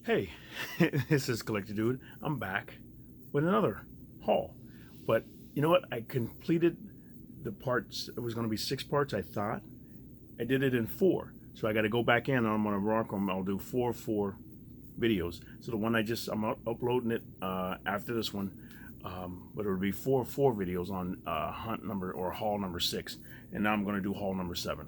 Hey, this is Collector Dude. I'm back with another haul. But you know what? I completed the parts. It was going to be 6 parts, I thought. I did it in 4. So I got to go back in and I'm going to rock them. I'll do 4 videos. So the one I'm uploading it after this one. But it would be 4 videos on hunt number or haul number 6. And now I'm going to do haul number 7.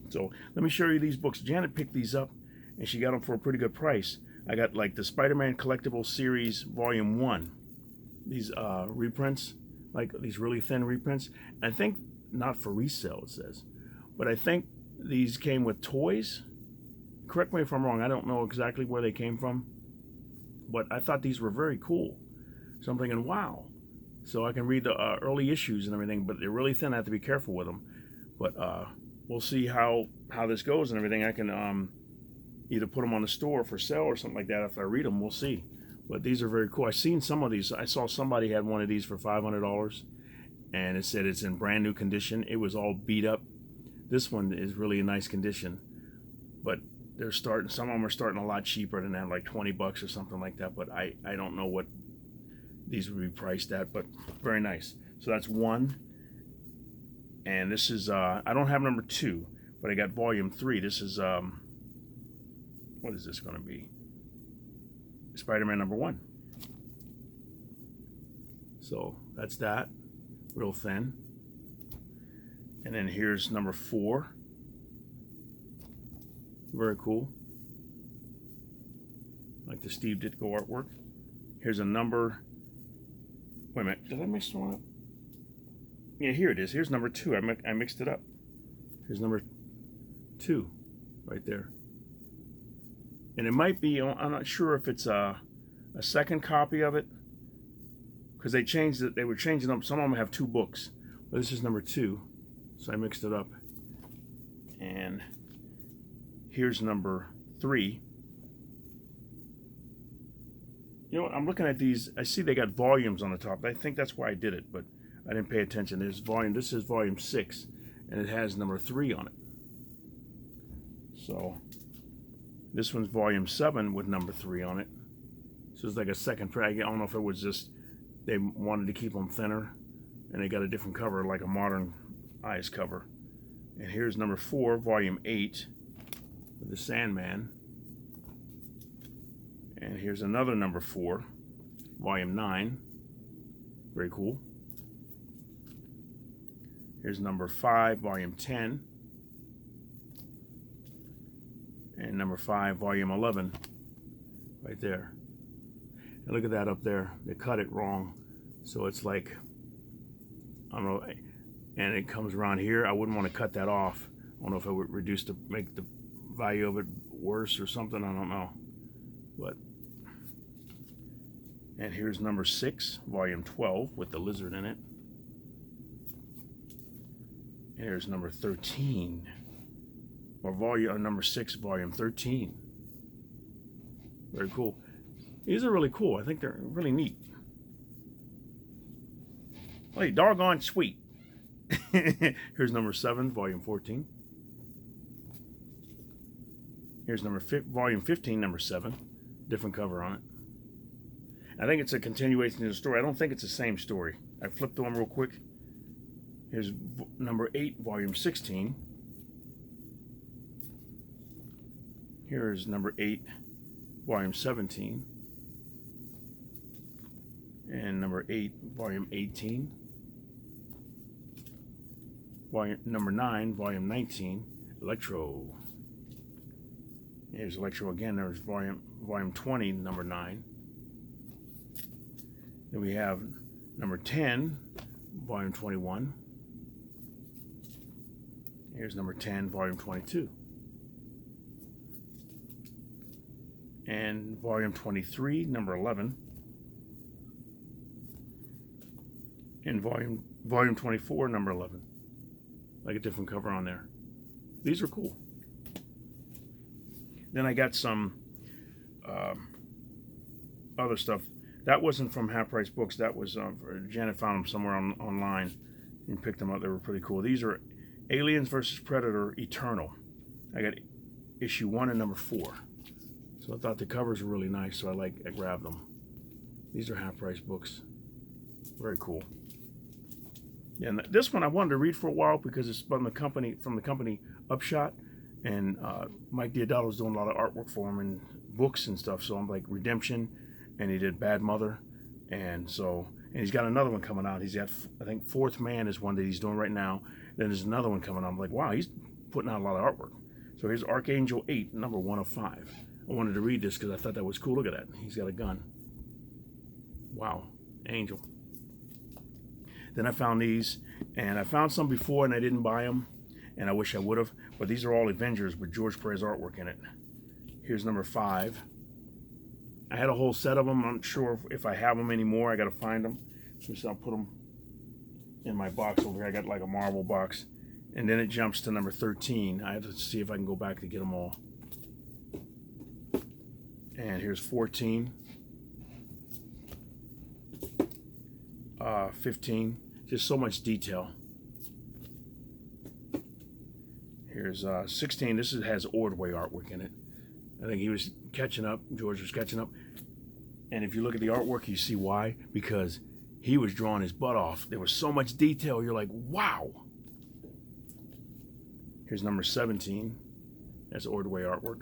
So let me show you these books. Janet picked these up and she got them for a pretty good price. I got like the SpiderMan Collectible Series Volume 1. These reprints, like these really thin reprints. I think not for resale, it says. But I think these came with toys. Correct me if I'm wrong. I don't know exactly where they came from. But I thought these were very cool. So I'm thinking, wow. So I can read the early issues and everything, but they're really thin. I have to be careful with them. But we'll see how this goes and everything. I can either put them on the store for sale or something like that. If I read them, we'll see. But these are very cool. I've seen some of these. I saw somebody had one of these for $500, and it said it's in brand new condition. It was all beat up. This one is really in nice condition, but they're starting. Some of them are starting a lot cheaper than that, like 20 bucks or something like that. But I don't know what these would be priced at, but very nice. So that's 1, and this is I don't have number 2, but I got volume 3. This is what is this going to be? Spider-Man number 1. So that's that, real thin. And then here's number 4. Very cool. Like the Steve Ditko artwork. Here's a number. Wait a minute, did I mix one up? Yeah, here it is. Here's number 2. I mixed it up. Here's number 2, right there. And it might be, I'm not sure if it's a second copy of it, because they changed it. They were changing up. Some of them have 2 books, but this is number 2, so I mixed it up. And here's number 3. You know what? I'm looking at these. I see they got volumes on the top. I think that's why I did it, but I didn't pay attention. There's volume. This is volume 6, and it has number 3 on it. So this one's volume 7 with number 3 on it. So it's like a second print. I don't know if it was just they wanted to keep them thinner and they got a different cover, like a modern eyes cover. And here's number 4, volume 8 with the Sandman. And here's another number 4, volume 9. Very cool. Here's number 5, volume 10. And number 5, volume 11, right there. And look at that up there. They cut it wrong, so it's like, I don't know. And it comes around here. I wouldn't want to cut that off. I don't know if it would reduce to make the value of it worse or something. I don't know. But and here's number 6, volume 12, with the lizard in it. And here's number 13. Or volume number 6, volume 13. Very cool. These are really cool. I think they're really neat. Hey, doggone sweet. Here's number 7, volume 14. Here's volume 15, number 7. Different cover on it. I think it's a continuation of the story. I don't think it's the same story. I flipped the one real quick. Here's number 8, volume 16. Here's number 8, volume 17. And number 8, volume 18. Volume number 9, volume 19, Electro. Here's Electro again. There's volume 20, number 9. Then we have number 10, volume 21. Here's number 10, volume 22. And volume 23, number 11. And volume 24, number 11. Like a different cover on there. These are cool. Then I got some other stuff. That wasn't from Half Price Books. That was Janet found them somewhere online and picked them up. They were pretty cool. These are Aliens vs. Predator Eternal. I got issue 1 and number 4. So So I thought the covers were really nice, so I grabbed them. These are half-price books. Very cool. Yeah, and this one I wanted to read for a while because it's from the company Upshot, and Mike Deodato's doing a lot of artwork for him and books and stuff. So I'm like Redemption, and he did Bad Mother, and he's got another one coming out. He's got, I think, Fourth Man is one that he's doing right now. Then there's another one coming out. I'm like, wow, he's putting out a lot of artwork. So here's Archangel 8, number 1 of 5. I wanted to read this because I thought that was cool. Look at that. He's got a gun. Wow, Angel. Then I found these, and I found some before and I didn't buy them, and I wish I would have, but these are all Avengers with George Perez artwork in it. Here's number 5. I had a whole set of them. I'm not sure if I have them anymore. I got to find them. So I'll put them in my box over here. I got like a Marvel box, and then it jumps to number 13. I have to see if I can go back to get them all. And here's 14. 15. Just so much detail. Here's 16. This has Ordway artwork in it. I think he was catching up. George was catching up. And if you look at the artwork, you see why. Because he was drawing his butt off. There was so much detail. You're like, wow. Here's number 17. That's Ordway artwork.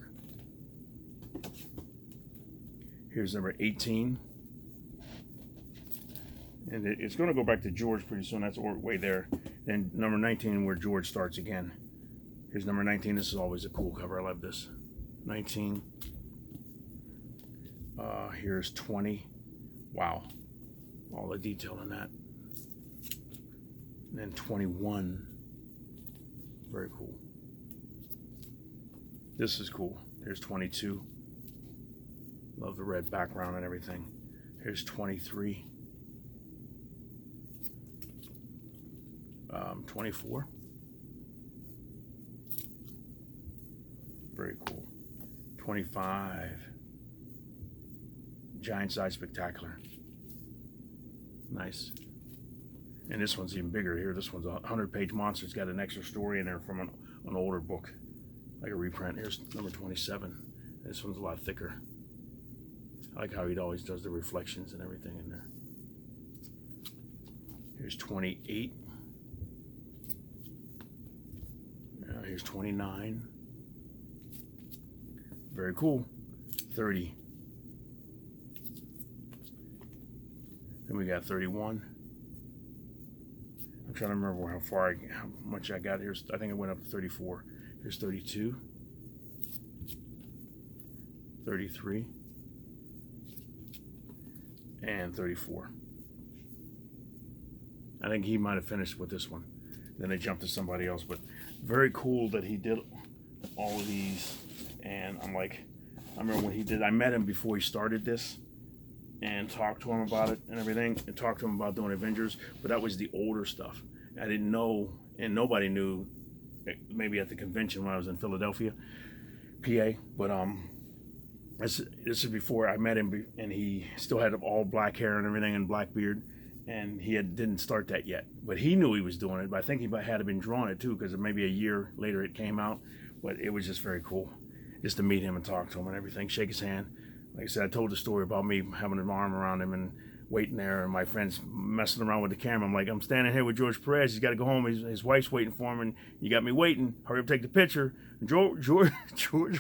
Here's number 18. And it's going to go back to George pretty soon. That's way there. Then number 19, where George starts again. Here's number 19. This is always a cool cover. I love this. 19. Here's 20. Wow. All the detail in that. And then 21. Very cool. This is cool. Here's 22. Love the red background and everything. Here's 23. 24. Very cool. 25. Giant Size Spectacular. Nice. And this one's even bigger here. This one's a 100-page monster. It's got an extra story in there from an older book, like a reprint. Here's number 27. This one's a lot thicker. I like how he always does the reflections and everything in there. Here's 28. Here's 29. Very cool. 30. Then we got 31. I'm trying to remember how much I got. I think I went up to 34. Here's 32. 33. And 34. I think he might have finished with this one. Then they jumped to somebody else, but very cool that he did all of these. And I'm like, I remember when he did, I met him before he started this and talked to him about it and everything, and talked to him about doing Avengers, but that was the older stuff. I didn't know, and nobody knew, maybe at the convention when I was in Philadelphia, PA, but this is before I met him, and he still had all black hair and everything and black beard, and he didn't start that yet, but he knew he was doing it. But I think he had been drawing it too, because maybe a year later it came out. But it was just very cool just to meet him and talk to him and everything, shake his hand. Like I said, I told the story about me having an arm around him and waiting there, and my friends messing around with the camera. I'm like, I'm standing here with George Perez. He's got to go home. His wife's waiting for him, and you got me waiting. Hurry up, take the picture. George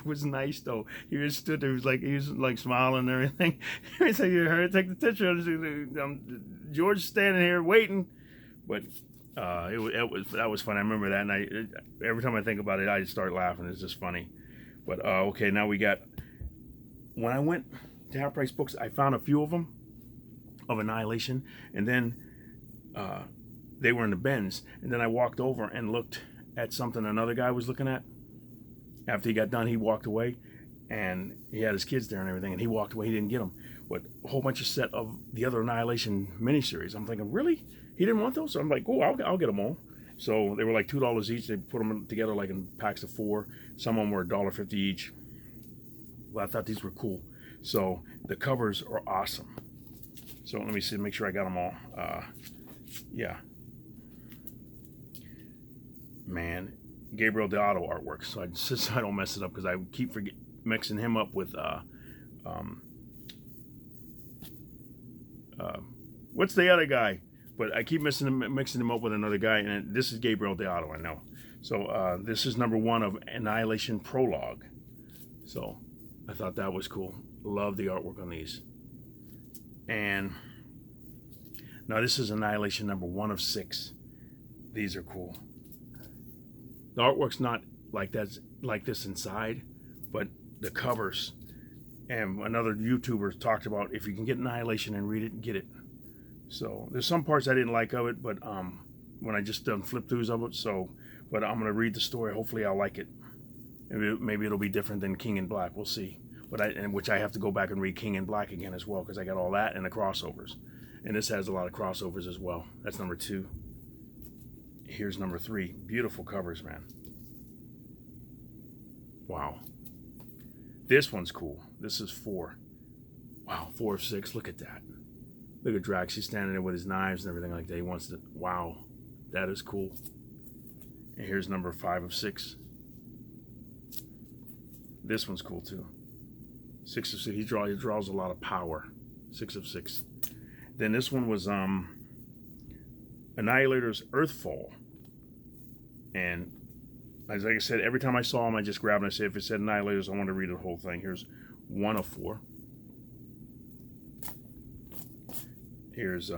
was nice though. He just stood there. He was like smiling and everything. He said, "Hurry up, take the picture." George standing here waiting, but that was fun. I remember that, and every time I think about it, I just start laughing. It's just funny. But okay, now we got. When I went to Half Price Books, I found a few of them of Annihilation, and then they were in the bins, and then I walked over and looked at something another guy was looking at. After he got done, he walked away, and he had his kids there and everything, and he walked away. He didn't get them, but a whole bunch of set of the other Annihilation miniseries. I'm thinking, really? He didn't want those? So I'm like, oh, I'll get them all. So they were like $2 each. They put them together like in packs of 4. Some of them were $1.50 each. Well, I thought these were cool. So the covers are awesome. So let me see, make sure I got them all. Yeah. Man, Gabriel Deodato artwork. So I don't mess it up, because I keep mixing him up with what's the other guy? But I keep mixing him up with another guy, and this is Gabriel Deodato, I know. So this is number 1 of Annihilation Prologue. So I thought that was cool. Love the artwork on these. And now this is Annihilation number 1 of 6. These are cool. The artwork's not like this inside, but the covers. And another YouTuber talked about if you can get Annihilation and read it, get it. So there's some parts I didn't like of it, but when I just done flip throughs of it. So, but I'm gonna read the story. Hopefully I'll like it. Maybe it'll be different than King in Black. We'll see. But which I have to go back and read King in Black again as well, because I got all that and the crossovers. And this has a lot of crossovers as well. That's number 2. Here's number 3. Beautiful covers, man. Wow. This one's cool. This is 4. Wow, 4 of 6. Look at that. Look at Drax. He's standing there with his knives and everything like that. He wants to. Wow, that is cool. And here's number 5 of 6. This one's cool too. 6 of 6. He draws a lot of power. 6 of 6. Then this one was Annihilator's Earthfall. And as like I said, every time I saw him, I just grabbed and I said, if it said Annihilators, I want to read the whole thing. Here's 1 of 4. Here's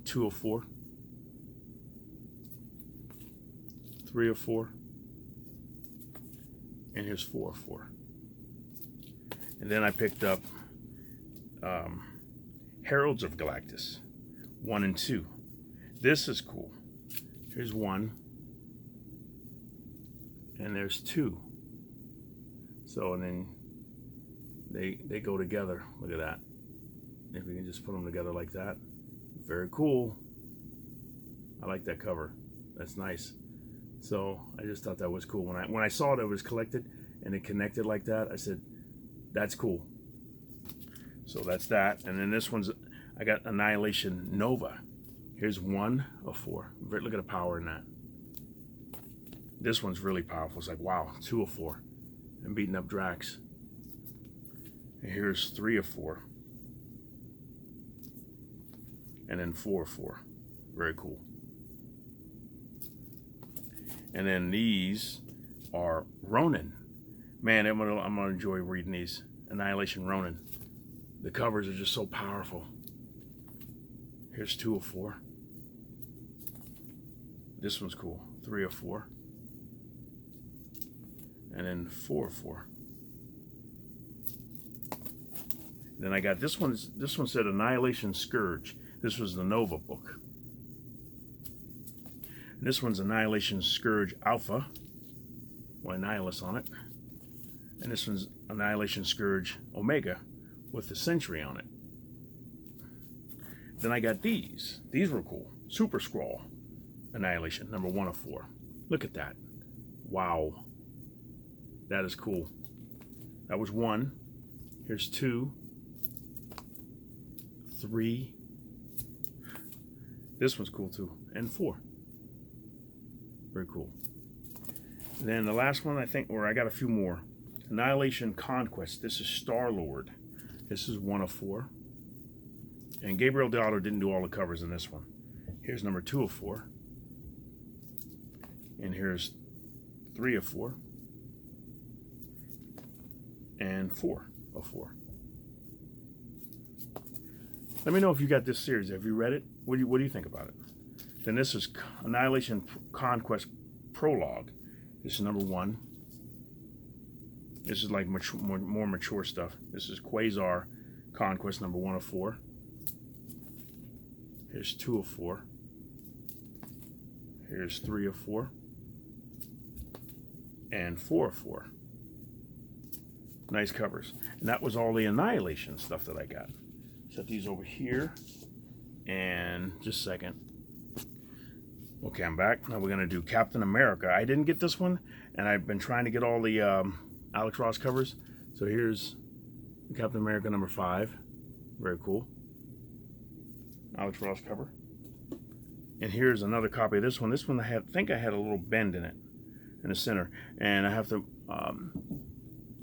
2 of 4. 3 of 4. And here's 4 of 4. And then I picked up Heralds of Galactus, 1 and 2. This is cool. Here's 1. And there's 2. So, and then they go together. Look at that. If we can just put them together like that. Very cool. I like that cover. That's nice. So I just thought that was cool. When I saw it was collected and it connected like that, I said, that's cool. So that's that. And then this one's, I got Annihilation Nova. Here's 1 of 4. Look at the power in that. This one's really powerful. It's like, wow, 2 of 4. And beating up Drax. And here's 3 of 4. And then 4 of 4. Very cool. And then these are Ronin. Man, I'm gonna enjoy reading these. Annihilation Ronin. The covers are just so powerful. Here's 2 of 4. This one's cool. 3 of 4. And then 4 of 4. Then I got this one said Annihilation Scourge. This was the Nova book. And this one's Annihilation Scourge Alpha. With Annihilus on it. And this one's Annihilation Scourge Omega with the Sentry on it. Then I got these. These were cool. Super Skrull Annihilation, number 1 of 4. Look at that. Wow. That is cool. That was 1. Here's 2. 3. This one's cool too. And 4. Very cool. And then the last one, I think, or I got a few more. Annihilation Conquest. This is Star-Lord. This is 1 of 4. And Gabriel Deodato didn't do all the covers in this one. Here's number 2 of 4. And here's 3 of 4. And 4 of 4. Let me know if you got this series. Have you read it? What do you think about it? Then this is Annihilation Conquest Prologue. This is number 1. This is like more mature stuff. This is Quasar Conquest, number 1 of 4. Here's 2 of 4. Here's 3 of 4. And 4 of 4. Nice covers. And that was all the Annihilation stuff that I got. Set these over here. And just a second. Okay, I'm back. Now we're going to do Captain America. I didn't get this one, and I've been trying to get all the Alex Ross covers. So here's Captain America number 5. Very cool. Alex Ross cover. And here's another copy of this one. This one I think I had a little bend in it, in the center. And I have to I'm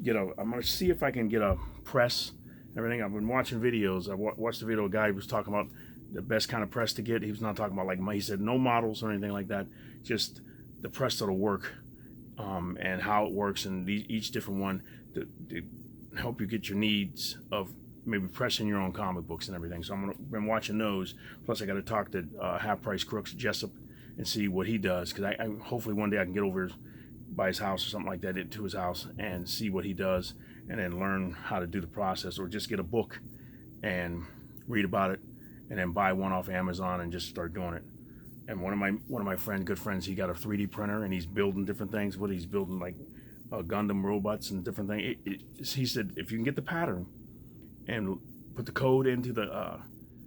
going to see if I can get a press everything. I've been watching videos. I watched the video. A guy was talking about the best kind of press to get. He was not talking about like, he said no models or anything like that, just the press that'll work, and how it works, and each different one to help you get your needs of maybe pressing your own comic books and everything. So been watching those. Plus I got to talk to Half Price Crooks Jessup and see what he does, because I hopefully one day I can get over by his house or something like that, to his house, and see what he does, and then learn how to do the process, or just get a book and read about it, and then buy one off Amazon and just start doing it. And one of my good friends, he got a 3D printer and he's building different things. He's building like Gundam robots and different things. He said if you can get the pattern and put the code into the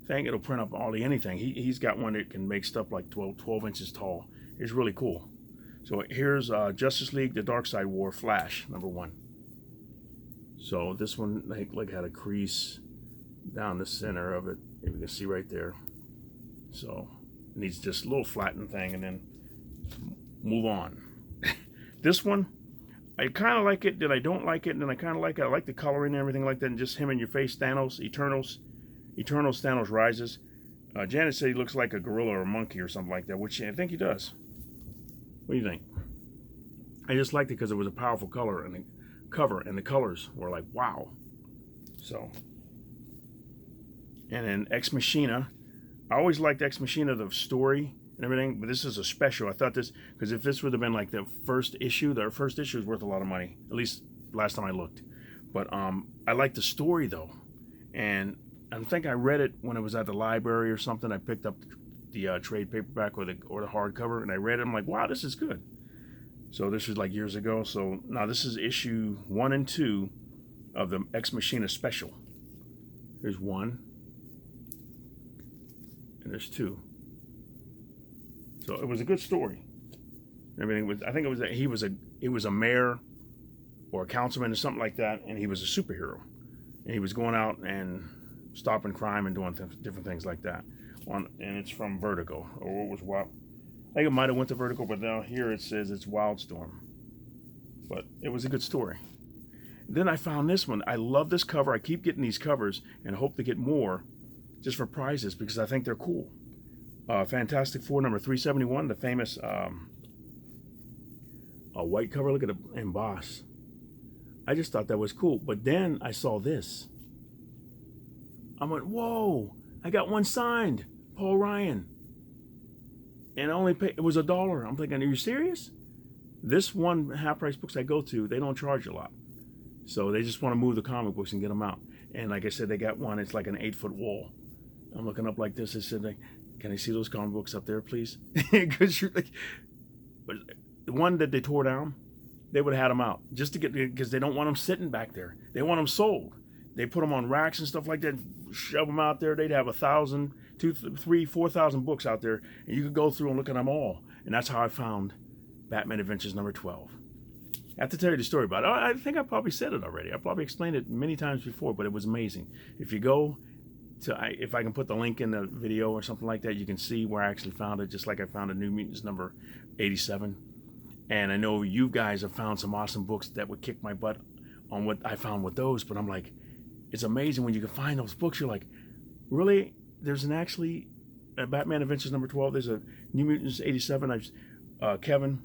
thing, it'll print up anything. He's got one that can make stuff like 12 inches tall. It's really cool. So here's Justice League: The Dark Side War Flash #1. So this one like had a crease down the center of it, if you can see right there. So it needs just a little flattened thing, and then move on. This one, I kind of like it, then I don't like it, and then I kind of like it. I like the coloring and everything like that, and just him in your face, Thanos, Eternals, Thanos Rises. Janet said he looks like a gorilla or a monkey or something like that, which I think he does. What do you think? I just liked it because it was a powerful color, and the cover and the colors were like, wow. So, and then Ex Machina. I always liked Ex Machina, the story and everything, but this is a special. I thought this, because if this would have been like the first issue is worth a lot of money, at least last time I looked. But I like the story though, and I think I read it when it was at the library or something. I picked up the trade paperback or the hardcover, and I read it. I'm like, wow, this is good. So this was like years ago. So now this is issue 1 and 2 of the Ex Machina special. Here's 1. And there's 2. So it was a good story. Everything was. I think it was that he was a mayor or a councilman or something like that, and he was a superhero, and he was going out and stopping crime and doing different things like that. And it's from Vertigo, or what was Wild. I think it might have went to Vertigo, but now here it says it's Wildstorm. But it was a good story. Then I found this one. I love this cover. I keep getting these covers and hope to get more, just for prizes, because I think they're cool. Fantastic Four number 371, the famous white cover. Look at the emboss. I just thought that was cool. But then I saw this. I went, whoa, I got one signed, Paul Ryan. And I only paid, it was $1. I'm thinking, are you serious? This one Half Price Books I go to, they don't charge a lot. So they just want to move the comic books and get them out. And like I said, they got one, it's like an 8-foot wall. I'm looking up like this. I said, can I see those comic books up there, please? Because you're like, the one that they tore down, they would have had them out just to get, because they don't want them sitting back there. They want them sold. They put them on racks and stuff like that, shove them out there. They'd have 1,000, 2,000, 3,000, 4,000 books out there, and you could go through and look at them all. And that's how I found Batman Adventures number 12. I have to tell you the story about it. I think I probably said it already. I probably explained it many times before, but it was amazing. If you go to, if I can put the link in the video or something like that, you can see where I actually found it, just like I found a New Mutants number 87. And I know you guys have found some awesome books that would kick my butt on what I found with those, but I'm like, it's amazing when you can find those books. You're like, really? There's actually a Batman Adventures number 12. There's a New Mutants 87. Kevin,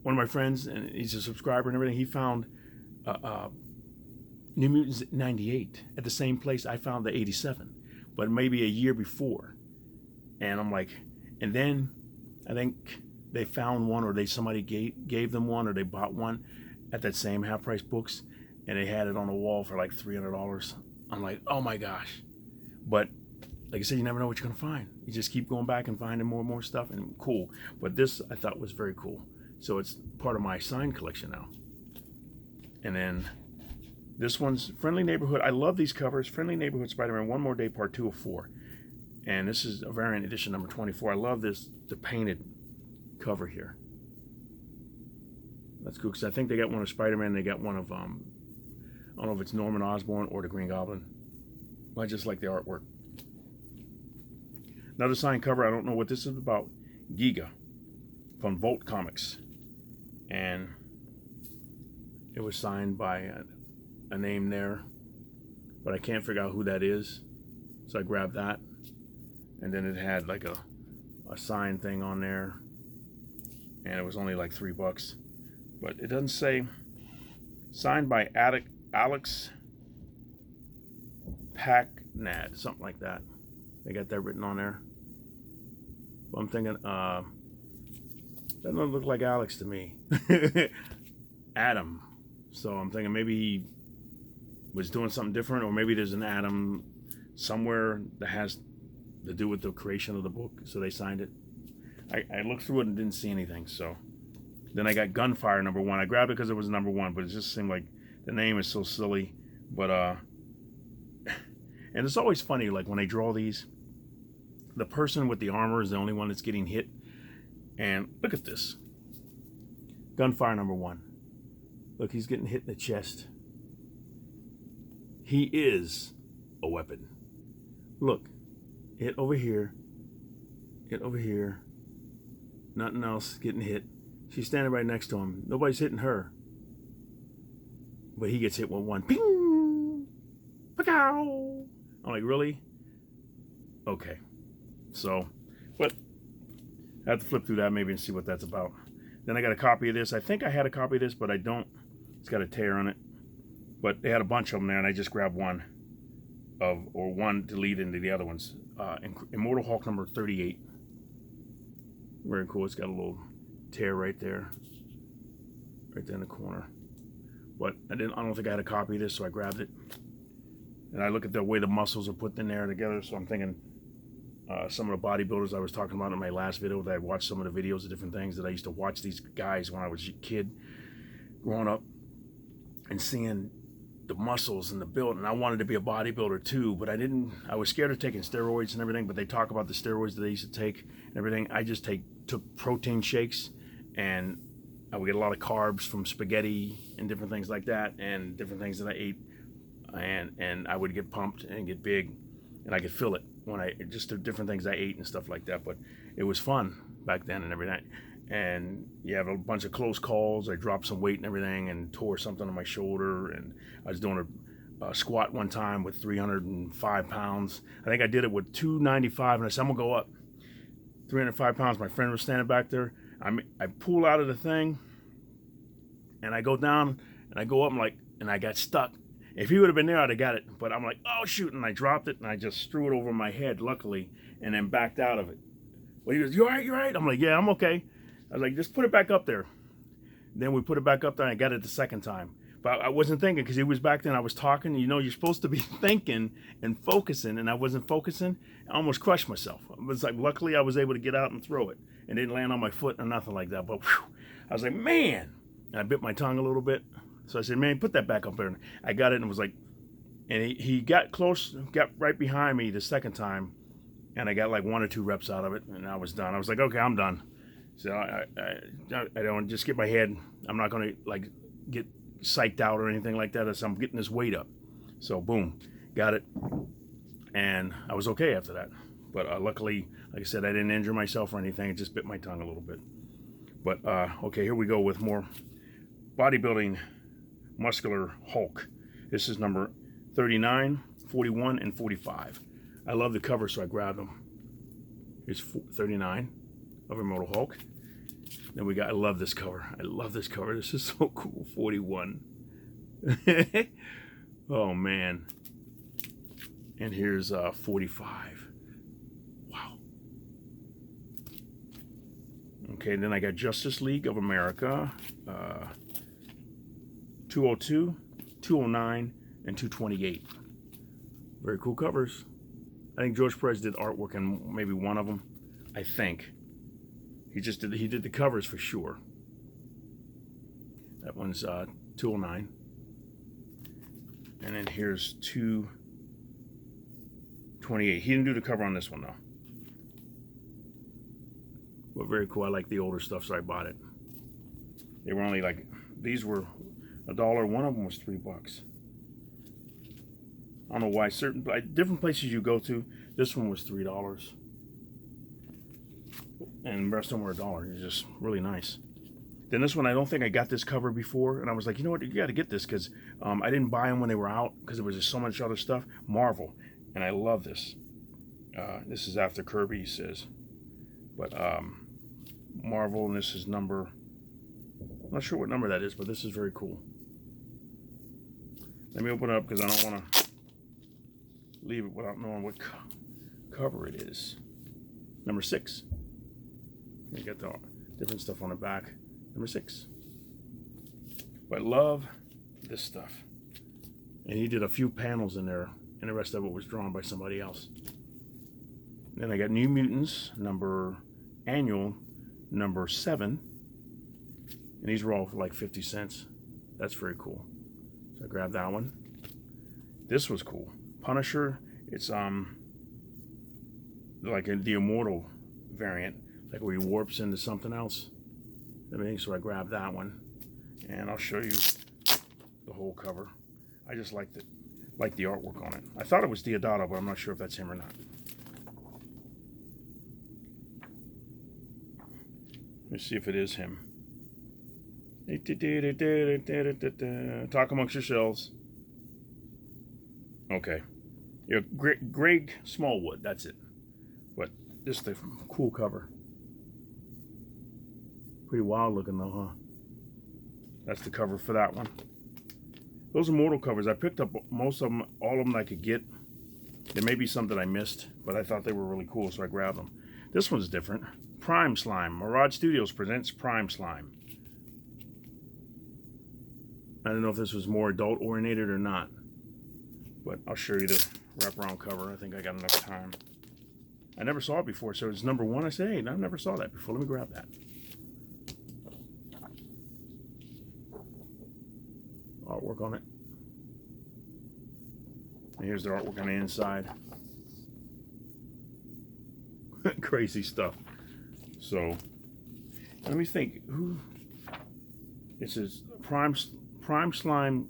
one of my friends, and he's a subscriber and everything, he found New Mutants 98 at the same place I found the 87, but maybe a year before. And I'm like, and then I think they found one, or somebody gave them one, or they bought one at that same Half Price Books, and they had it on the wall for like $300. I'm like, oh my gosh. But like I said, you never know what you're gonna find. You just keep going back and finding more and more stuff, and cool. But this I thought was very cool. So it's part of my signed collection now. And then this one's Friendly Neighborhood. I love these covers. Friendly Neighborhood Spider-Man, One More Day, Part 2 of 4. And this is a variant edition number 24. I love this, the painted cover here. That's cool, because I think they got one of Spider-Man, they got one of, I don't know if it's Norman Osborn or the Green Goblin. I just like the artwork. Another signed cover, I don't know what this is about. Giga from Volt Comics. And it was signed by a name there. but I can't figure out who that is. So I grabbed that, and then it had like a sign thing on there, and it was only like $3. But it doesn't say. Signed by Alex Packnad, something like that. They got that written on there. But I'm thinking, that doesn't look like Alex to me. Adam. So I'm thinking maybe he was doing something different, or maybe there's an Adam somewhere that has to do with the creation of the book, so they signed it. I looked through it and didn't see anything, so. Then I got Gunfire #1. I grabbed it because it was #1, but it just seemed like the name is so silly. But, and it's always funny, like when I draw these, the person with the armor is the only one that's getting hit. And look at this. Gunfire #1. Look, he's getting hit in the chest. He is a weapon. Look, hit over here, hit over here. Nothing else getting hit. She's standing right next to him. Nobody's hitting her. But he gets hit with one. Ping! Pacow! I'm like, really? Okay. So, but I have to flip through that maybe and see what that's about. Then I got a copy of this. I think I had a copy of this, but I don't. It's got a tear on it. But they had a bunch of them there, and I just grabbed one to lead into the other ones. Immortal Hulk #38. Very cool. It's got a little tear right there in the corner. But I don't think I had a copy of this, so I grabbed it. And I look at the way the muscles are put in there together, so I'm thinking some of the bodybuilders I was talking about in my last video, that I watched some of the videos of different things that I used to watch these guys when I was a kid growing up and seeing the muscles and the build, and I wanted to be a bodybuilder too, but I was scared of taking steroids and everything, but they talk about the steroids that they used to take and everything. I just took protein shakes, and I would get a lot of carbs from spaghetti and different things like that, and different things that I ate, and I would get pumped and get big, and I could feel it when just the different things I ate and stuff like that. But it was fun back then and everything. And you have a bunch of close calls. I dropped some weight and everything and tore something on my shoulder, and I was doing a squat one time with 305 pounds. I think I did it with 295, and I said, I'm gonna go up 305 pounds. My friend was standing back there. I pull out of the thing, and I go down, and I go up, and I got stuck. If he would have been there, I'd have got it. But I'm like, oh shoot, and I dropped it, and I just threw it over my head, luckily, and then backed out of it. Well, he goes, you all right, you all right? I'm like, yeah, I'm okay. I was like, just put it back up there. Then we put it back up there, and I got it the second time. But I wasn't thinking, because he was back then. I was talking. You know, you're supposed to be thinking and focusing, and I wasn't focusing. I almost crushed myself. It was like, luckily, I was able to get out and throw it, and didn't land on my foot or nothing like that. But whew, I was like, man. And I bit my tongue a little bit. So I said, man, put that back up there. And I got it, and was like, and he got close, got right behind me the second time, and I got like 1 or 2 reps out of it, and I was done. I was like, okay, I'm done. So I don't just get my head. I'm not going to like get psyched out or anything like that. I'm getting this weight up. So boom, got it. And I was okay after that. But luckily, like I said, I didn't injure myself or anything. It just bit my tongue a little bit. But okay, here we go with more bodybuilding muscular Hulk. This is number 39, 41, and 45. I love the cover, so I grabbed them. Here's 39. Of Immortal Hulk. Then we got, I love this cover. I love this cover. This is so cool. 41. Oh man. And here's 45. Wow. Okay, then I got Justice League of America. 202, 209, and 228. Very cool covers. I think George Perez did artwork on maybe one of them. I think. He did the covers for sure. That one's 209. And then here's 228. He didn't do the cover on this one though. But very cool. I like the older stuff, so I bought it. They were only like, these were $1. One of them was $3. I don't know why. Different places you go to, this one was $3. And the rest of them were $1. It's just really nice. Then this one, I don't think I got this cover before, and I was like, you know what, you got to get this because I didn't buy them when they were out because there was just so much other stuff. Marvel, and I love this. This is after Kirby, he says, but Marvel, and this is number. I'm not sure what number that is, but this is very cool. Let me open it up because I don't want to leave it without knowing what cover it is. Number 6. You got the different stuff on the back. Number 6. But love this stuff. And he did a few panels in there, and the rest of it was drawn by somebody else. Then I got New Mutants, annual, number 7. And these were all for like 50 cents. That's very cool. So I grabbed that one. This was cool. Punisher, it's like the Immortal variant, like where he warps into something else. Everything. So I grabbed that one, and I'll show you the whole cover. I just like the artwork on it. I thought it was Deodato, but I'm not sure if that's him or not. Let me see if it is him. Talk amongst yourselves. Okay. Yeah, Greg Smallwood, that's it. But just a cool cover. Pretty wild looking though, huh? That's the cover for that one. Those Immortal covers, I picked up most of them, all of them I could get. There may be some that I missed, but I thought they were really cool, so I grabbed them. This one's different. Prime Slime. Mirage Studios presents Prime Slime. I don't know if this was more adult oriented or not, but I'll show you the wraparound cover. I think I got enough time. I never saw it before, so it's number 1. I say, hey, I never saw that before. Let me grab that. Artwork on it. And here's the artwork on the inside. Crazy stuff. So, let me think. Who? It says Prime Slime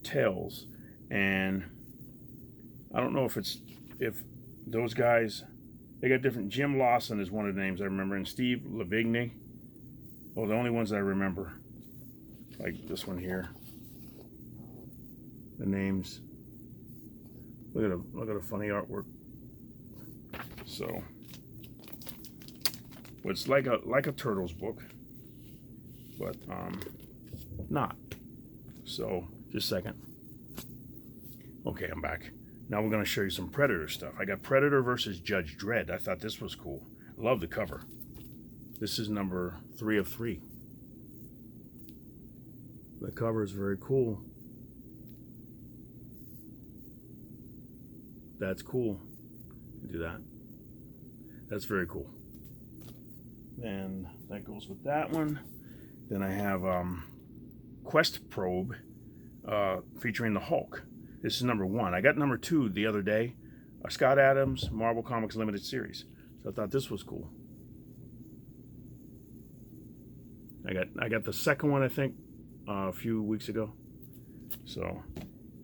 Tales, and I don't know if those guys, they got different. Jim Lawson is one of the names I remember, and Steve Lavigne. Oh, the only ones I remember, like this one here. The names. Look at a funny artwork. So, it's like a Turtles book, but not. So, just a second. Okay, I'm back. Now we're going to show you some Predator stuff. I got Predator versus Judge Dredd. I thought this was cool. I love the cover. This is number 3 of 3. The cover is very cool. That's cool. Do that. That's very cool. And that goes with that one. Then I have Quest Probe featuring the Hulk. This is number 1. I got number 2 the other day. Scott Adams Marvel Comics Limited Series. So I thought this was cool. I got the second one, I think, a few weeks ago. So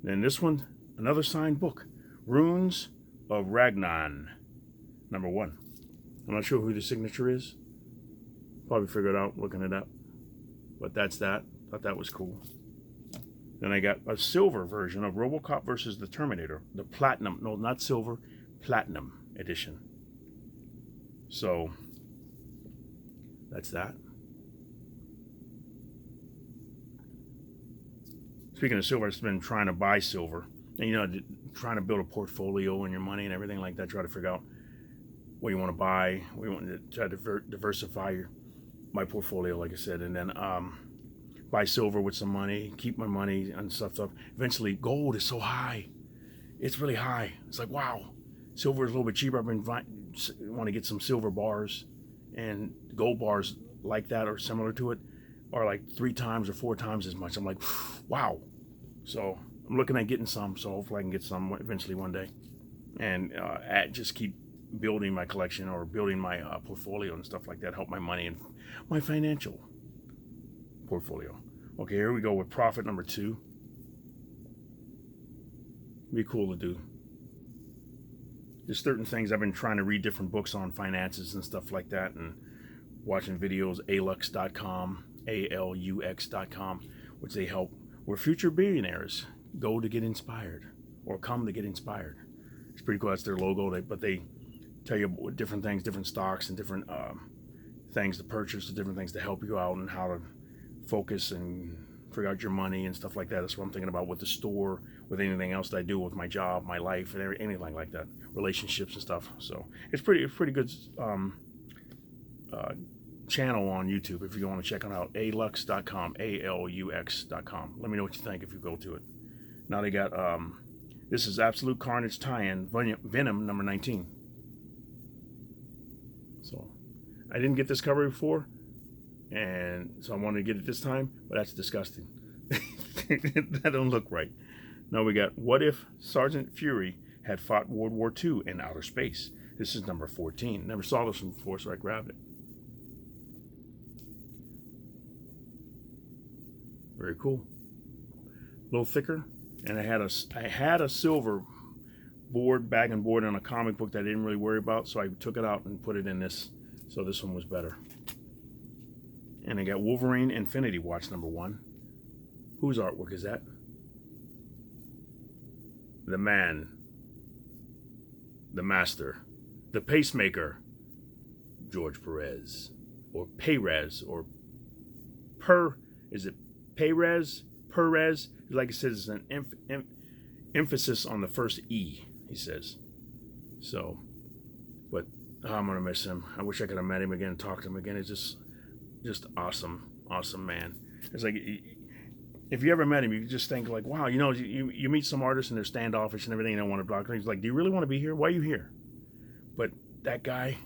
then this one, another signed book, Runes of Ragnan, number 1. I'm not sure who the signature is. Probably figure it out looking it up. But that's that. Thought that was cool. Then I got a silver version of RoboCop versus the Terminator. The platinum, no, not silver, platinum edition. So, that's that. Speaking of silver, I've been trying to buy silver. And, you know, trying to build a portfolio and your money and everything like that. Try to figure out what you want to buy. We want to try to diversify my portfolio, like I said. And then buy silver with some money, keep my money and stuff. Eventually, gold is so high. It's really high. It's like, wow. Silver is a little bit cheaper. I've been want to get some silver bars, and gold bars like that or similar to it are like 3 times or 4 times as much. I'm like, wow. So I'm looking at getting some. So hopefully I can get some eventually one day, and just keep building my collection or building my portfolio and stuff like that. Help my money and my financial portfolio. Okay, here we go with Prophet number 2. Be cool to do. There's certain things I've been trying to read different books on finances and stuff like that, and watching videos, alux.com, ALUX.com, which they help where future billionaires go to get inspired or come to get inspired. It's pretty cool. That's their logo. But they tell you different things, different stocks, and different things to purchase, different things to help you out, and how to focus and figure out your money and stuff like that. That's what I'm thinking about with the store, with anything else that I do with my job, my life, and anything like that, relationships and stuff. So it's pretty good channel on YouTube if you want to check it out. ALUX.com, ALUX.com. Let me know what you think if you go to it. Now they got this is Absolute Carnage tie-in, Venom number 19. So I didn't get this cover before, and so I wanted to get it this time, but that's disgusting. That don't look right. Now we got What If Sgt Fury Had Fought World War II in Outer Space. This is number 14. Never saw this one before, so I grabbed it. Very cool. A little thicker, and I had a silver board, bag and board on a comic book that I didn't really worry about, so I took it out and put it in this. So this one was better. And I got Wolverine Infinity Watch number 1. Whose artwork is that? The man, the master, the pacemaker, George Perez, or Perez, or is it Perez? Perez, like I said, it's an emphasis on the first E, he says. So, but I'm gonna miss him. I wish I could have met him again and talked to him again. It's just awesome man. It's like, if you ever met him, you just think like, wow, you know, you meet some artists and they're standoffish and everything, and they don't want to block. He's like, do you really want to be here? Why are you here? But that guy,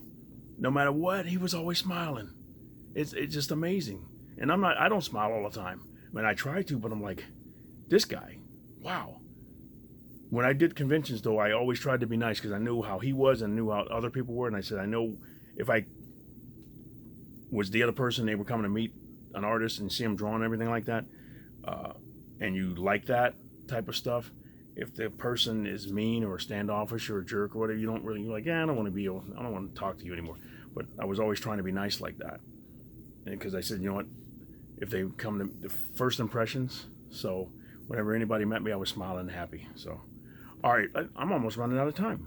no matter what, he was always smiling. It's just amazing. And I don't smile all the time. I mean, I try to, but I'm like, this guy, wow. When I did conventions, though, I always tried to be nice because I knew how he was and knew how other people were. And I said, I know if I was the other person, they were coming to meet an artist and see him drawing and everything like that, and you like that type of stuff, if the person is mean or standoffish or a jerk or whatever, you're like, yeah, I don't want to talk to you anymore. But I was always trying to be nice like that. And because I said, you know what, if they come to the first impressions, so whenever anybody met me, I was smiling and happy. So, all right, I'm almost running out of time.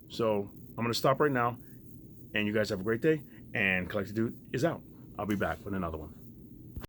So I'm going to stop right now, and you guys have a great day, and Collected Dude is out. I'll be back with another one.